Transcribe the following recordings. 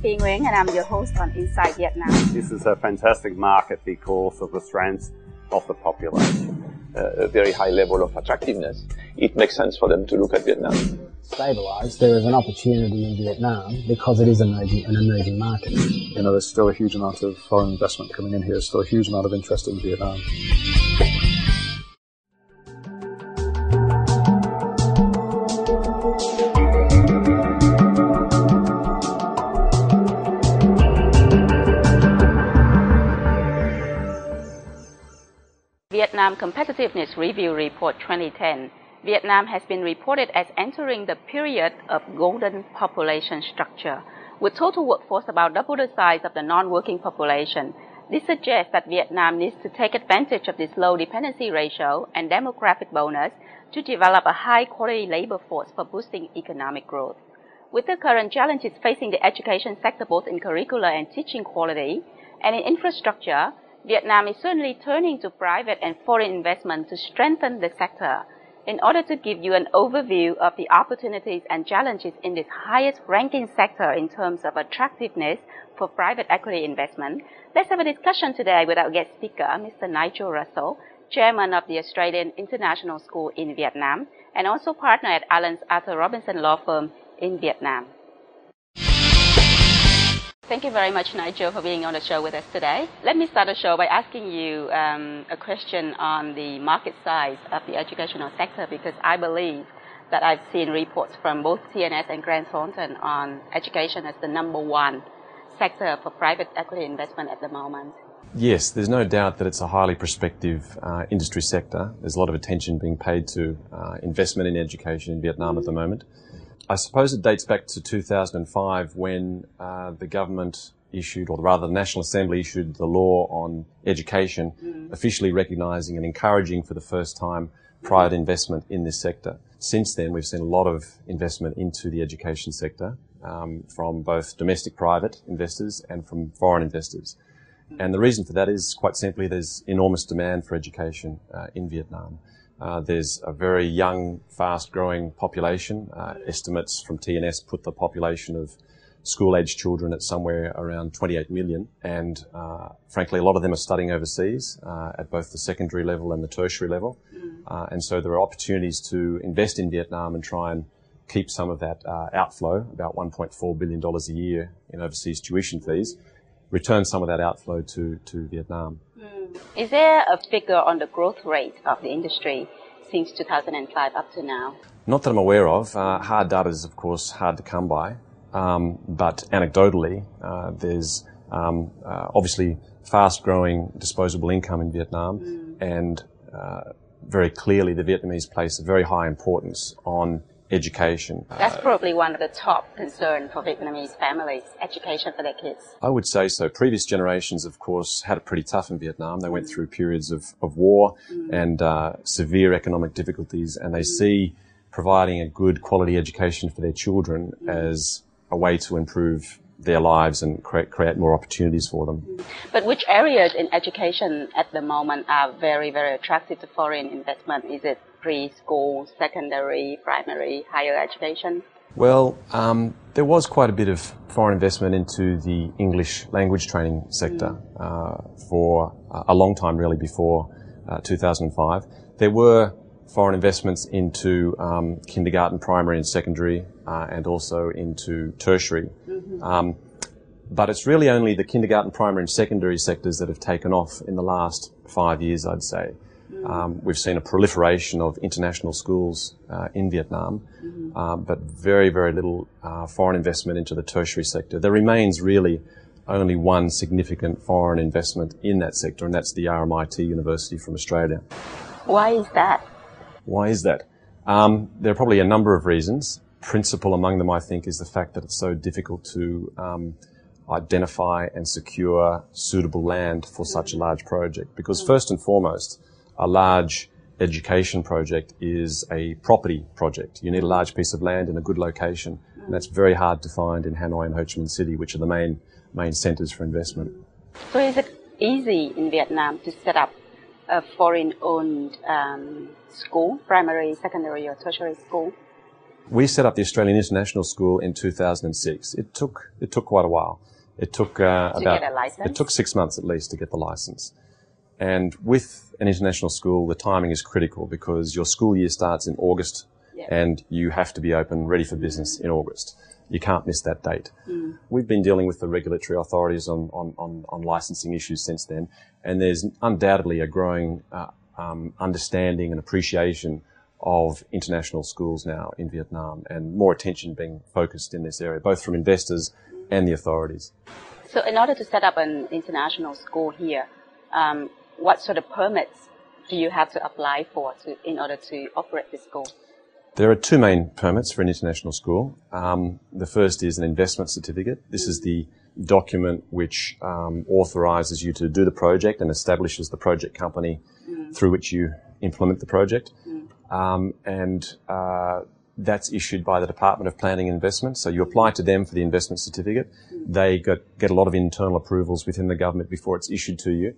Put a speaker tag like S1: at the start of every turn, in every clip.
S1: Ping Nguyen, and I'm your host on Inside Vietnam.
S2: This is a fantastic market because of the strength of the population.
S3: A very high level of attractiveness. It makes sense for them to look at Vietnam.
S4: Stabilise, there is an opportunity in Vietnam because it is an emerging market.
S5: You know, there's still a huge amount of foreign investment coming in here, still a huge amount of interest in Vietnam.
S1: Vietnam Competitiveness Review Report 2010, Vietnam has been reported as entering the period of golden population structure, with total workforce about double the size of the non-working population. This suggests that Vietnam needs to take advantage of this low dependency ratio and demographic bonus to develop a high-quality labor force for boosting economic growth. With the current challenges facing the education sector both in curricular and teaching quality and in infrastructure, Vietnam is certainly turning to private and foreign investment to strengthen the sector. In order to give you an overview of the opportunities and challenges in this highest ranking sector in terms of attractiveness for private equity investment, let's have a discussion today with our guest speaker, Mr. Nigel Russel, Chairman of the Australian International School in Vietnam, and also partner at Allen's Arthur Robinson Law Firm in Vietnam. Thank you very much, Nigel, for being on the show with us today. Let me start the show by asking you a question on the market size of the educational sector, because I believe that I've seen reports from both TNS and Grant Thornton on education as the #1 sector for private equity investment at the moment.
S6: Yes, there's no doubt that it's a highly prospective industry sector. There's a lot of attention being paid to investment in education in Vietnam at the moment. I suppose it dates back to 2005 when the government issued, or rather the National Assembly issued the law on education, officially recognising and encouraging for the first time private investment in this sector. Since then, we've seen a lot of investment into the education sector from both domestic private investors and from foreign investors. And the reason for that is quite simply there's enormous demand for education in Vietnam. There's a very young, fast-growing population. Estimates from TNS put the population of school-aged children at somewhere around 28 million. And frankly, a lot of them are studying overseas at both the secondary level and the tertiary level. And so there are opportunities to invest in Vietnam and try and keep some of that outflow, about $1.4 billion a year in overseas tuition fees, return some of that outflow to Vietnam.
S1: Is there a figure on the growth rate of the industry since 2005 up to now?
S6: Not that I'm aware of. Hard data is, of course, hard to come by. But anecdotally, there's obviously fast-growing disposable income in Vietnam, and very clearly the Vietnamese place a very high importance on education.
S1: That's probably one of the top concerns for Vietnamese families, education for their kids.
S6: I would say so. Previous generations, of course, had it pretty tough in Vietnam. They went through periods of war and severe economic difficulties, and they see providing a good quality education for their children as a way to improve their lives and create more opportunities for them.
S1: But which areas in education at the moment are very, very attractive to foreign investment? Is it preschool, secondary, primary, higher education?
S6: Well, there was quite a bit of foreign investment into the English language training sector for a long time, really, before 2005. There were foreign investments into kindergarten, primary and secondary, and also into tertiary. But it's really only the kindergarten, primary and secondary sectors that have taken off in the last 5 years, I'd say. We've seen a proliferation of international schools in Vietnam, but very, very little foreign investment into the tertiary sector. There remains really only one significant foreign investment in that sector, and that's the RMIT University from Australia.
S1: Why is that?
S6: Why is that? There are probably a number of reasons. Principal among them, I think, is the fact that it's so difficult to identify and secure suitable land for such a large project. Because first and foremost, a large education project is a property project. You need a large piece of land in a good location, and that's very hard to find in Hanoi and Ho Chi Minh City, which are the main centres for investment.
S1: So is it easy in Vietnam to set up a foreign-owned school, primary, secondary or tertiary school?
S6: We set up the Australian International School in 2006. It took quite a while. It took
S1: get a license?
S6: It took 6 months at least to get the license. And with an international school, the timing is critical because your school year starts in August, and you have to be open, ready for business in August. You can't miss that date. We've been dealing with the regulatory authorities on licensing issues since then, and there's undoubtedly a growing understanding and appreciation of international schools now in Vietnam, and more attention being focused in this area, both from investors and the authorities.
S1: So in order to set up an international school here, what sort of permits do you have to apply for in order to operate the school?
S6: There are two main permits for an international school. The first is an investment certificate. This is the document which authorises you to do the project and establishes the project company through which you implement the project. That's issued by the Department of Planning and Investment. So you apply to them for the investment certificate. They get a lot of internal approvals within the government before it's issued to you.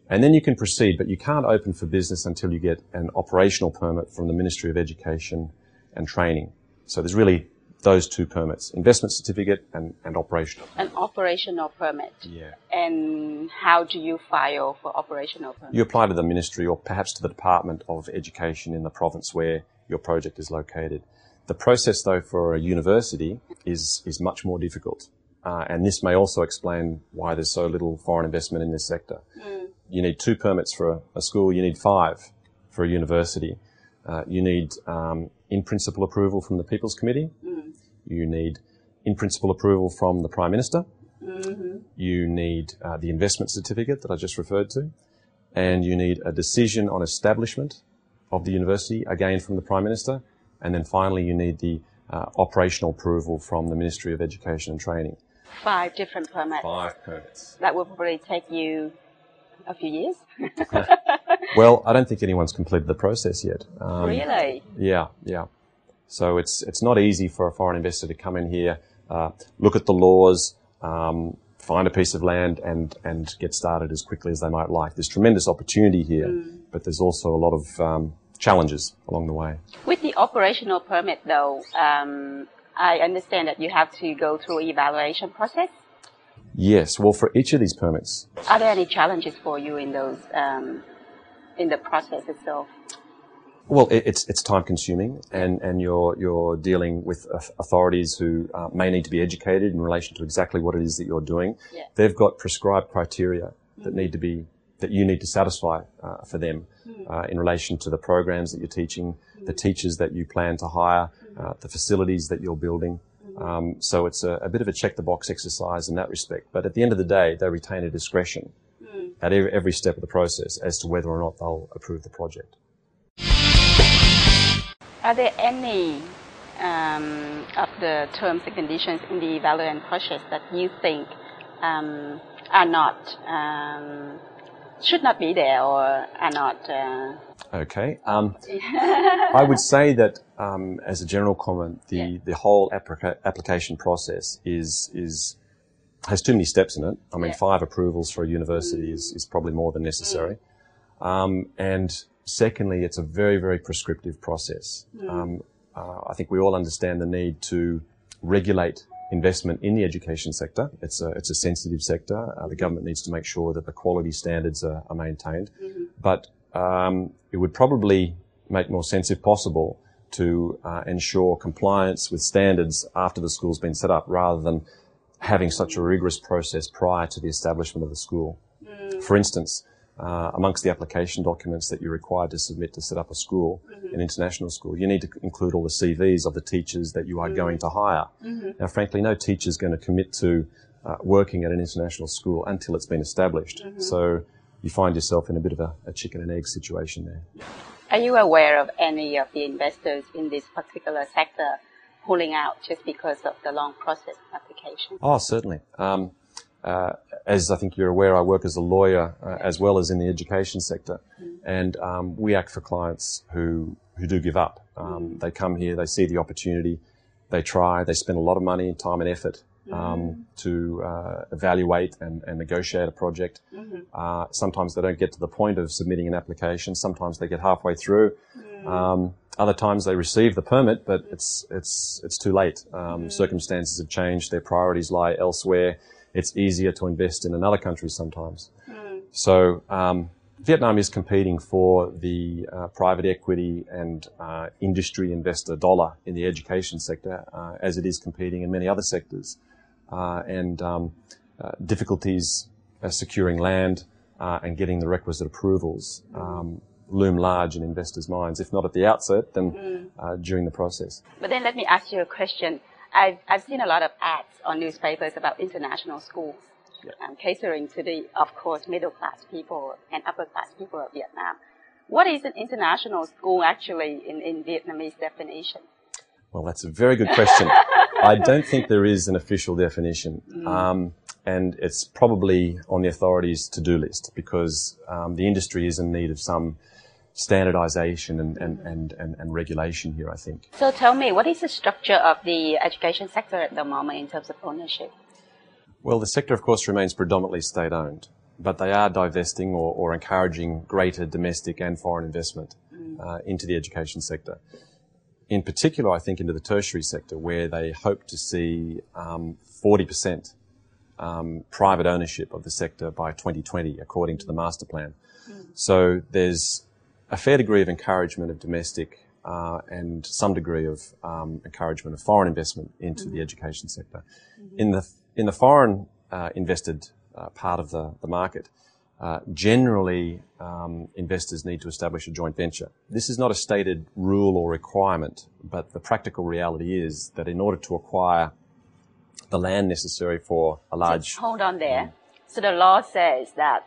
S6: And then you can proceed, but you can't open for business until you get an operational permit from the Ministry of Education and Training. So there's really those two permits, investment certificate and operational.
S1: An operational permit?
S6: Yeah.
S1: And how do you file for operational permit?
S6: You apply to the ministry or perhaps to the Department of Education in the province where your project is located. The process, though, for a university is much more difficult. And this may also explain why there's so little foreign investment in this sector. You need 2 permits for a school. You need 5 for a university. You need in-principle approval from the People's Committee. You need in-principle approval from the Prime Minister. You need the investment certificate that I just referred to. And you need a decision on establishment of the university, again from the Prime Minister. And then finally, you need the operational approval from the Ministry of Education and Training.
S1: 5 different permits.
S6: 5 permits.
S1: That will probably take you a few years.
S6: Well, I don't think anyone's completed the process yet.
S1: Really?
S6: Yeah. So it's not easy for a foreign investor to come in here, look at the laws, find a piece of land and get started as quickly as they might like. There's tremendous opportunity here, but there's also a lot of challenges along the way. With
S1: the operational permit, though, I understand that you have to go through an evaluation process?
S6: Yes. Well, for each of these permits.
S1: Are there any challenges for you in those, in the process itself?
S6: Well, it's time consuming, and you're dealing with authorities who may need to be educated in relation to exactly what it is that you're doing.
S1: Yeah.
S6: They've got prescribed criteria that you need to satisfy for them in relation to the programs that you're teaching, the teachers that you plan to hire, the facilities that you're building. So it's a bit of a check-the-box exercise in that respect. But at the end of the day, they retain a discretion at every step of the process as to whether or not they'll approve the project.
S1: Are there any of the terms and conditions in the evaluation process that you think are not, should not be there or are not?
S6: Okay. I would say that as a general comment, the whole application process has too many steps in it. I mean, 5 approvals for a university is probably more than necessary. And secondly, it's a very, very prescriptive process. I think we all understand the need to regulate investment in the education sector. It's a sensitive sector. The government needs to make sure that the quality standards are maintained. But it would probably make more sense, if possible, to ensure compliance with standards after the school's been set up, rather than having such a rigorous process prior to the establishment of the school. For instance, amongst the application documents that you're required to submit to set up a school, an international school, you need to include all the CVs of the teachers that you are going to hire. Now, frankly, no teacher is going to commit to working at an international school until it's been established. So you find yourself in a bit of a chicken and egg situation there.
S1: Are you aware of any of the investors in this particular sector pulling out just because of the long process of application?
S6: Oh, certainly. As I think you're aware, I work as a lawyer as well as in the education sector, and we act for clients who do give up. They come here, they see the opportunity, they try, they spend a lot of money, time and effort to evaluate and negotiate a project. Sometimes they don't get to the point of submitting an application. Sometimes they get halfway through. Other times they receive the permit, but it's too late. Circumstances have changed. Their priorities lie elsewhere. It's easier to invest in another country sometimes. So Vietnam is competing for the private equity and industry investor dollar in the education sector, as it is competing in many other sectors. Difficulties securing land and getting the requisite approvals loom large in investors' minds, if not at the outset, then during the process.
S1: But then let me ask you a question. I've seen a lot of ads on newspapers about international schools, catering to the, of course, middle-class people and upper-class people of Vietnam. What is an international school actually in Vietnamese definition?
S6: Well, that's a very good question. I don't think there is an official definition. And it's probably on the authorities' to-do list because the industry is in need of some standardization and regulation here, I think.
S1: So tell me, what is the structure of the education sector at the moment in terms of ownership?
S6: Well, the sector, of course, remains predominantly state-owned, but they are divesting or encouraging greater domestic and foreign investment into the education sector. In particular, I think into the tertiary sector, where they hope to see 40% private ownership of the sector by 2020, according to the master plan. So there's a fair degree of encouragement of domestic and some degree of encouragement of foreign investment into the education sector. In the foreign invested part of the market, generally investors need to establish a joint venture. This is not a stated rule or requirement, but the practical reality is that in order to acquire the land necessary for a large...
S1: Just hold on there. So the law says that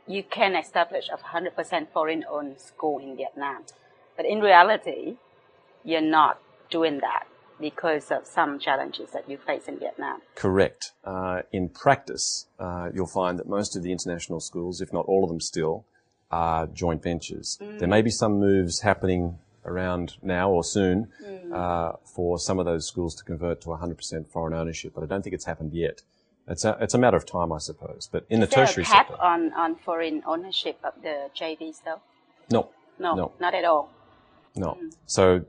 S1: you can establish a 100% foreign-owned school in Vietnam. But in reality, you're not doing that because of some challenges that you face in Vietnam.
S6: Correct. In practice, you'll find that most of the international schools, if not all of them still, are joint ventures. There may be some moves happening around now or soon for some of those schools to convert to 100% foreign ownership, but I don't think it's happened yet. It's a matter of time, I suppose. But in the tertiary sector...
S1: Is there a cap on foreign ownership of the JVs, though?
S6: No.
S1: No, not at all.
S6: No. So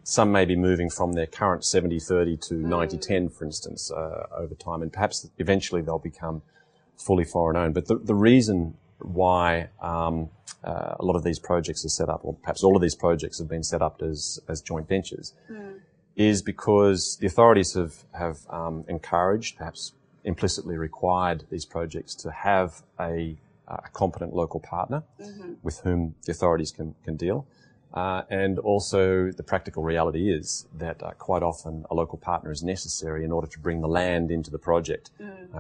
S6: some may be moving from their current 70-30 to 90-10, for instance, over time, and perhaps eventually they'll become fully foreign owned. But the reason why a lot of these projects are set up, or perhaps all of these projects have been set up as joint ventures, is because the authorities have encouraged, perhaps implicitly required these projects to have a competent local partner with whom the authorities can deal. And also the practical reality is that quite often a local partner is necessary in order to bring the land into the project.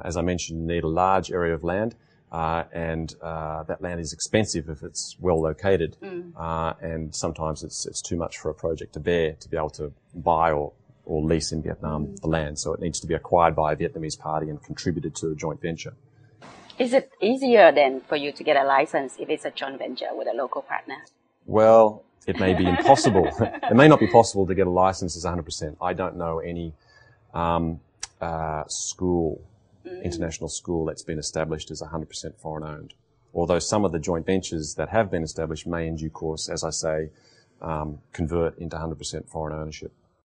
S6: As I mentioned, you need a large area of land, and that land is expensive if it's well located, and sometimes it's too much for a project to bear to be able to buy or lease in Vietnam the land. So it needs to be acquired by a Vietnamese party and contributed to a joint venture.
S1: Is it easier then for you to get a license if it's a joint venture with a local partner?
S6: Well, it may be impossible. It may not be possible to get a license as 100%. I don't know any school, international school that's been established as 100% foreign owned. Although some of the joint ventures that have been established may in due course, as I say, convert into 100% foreign ownership.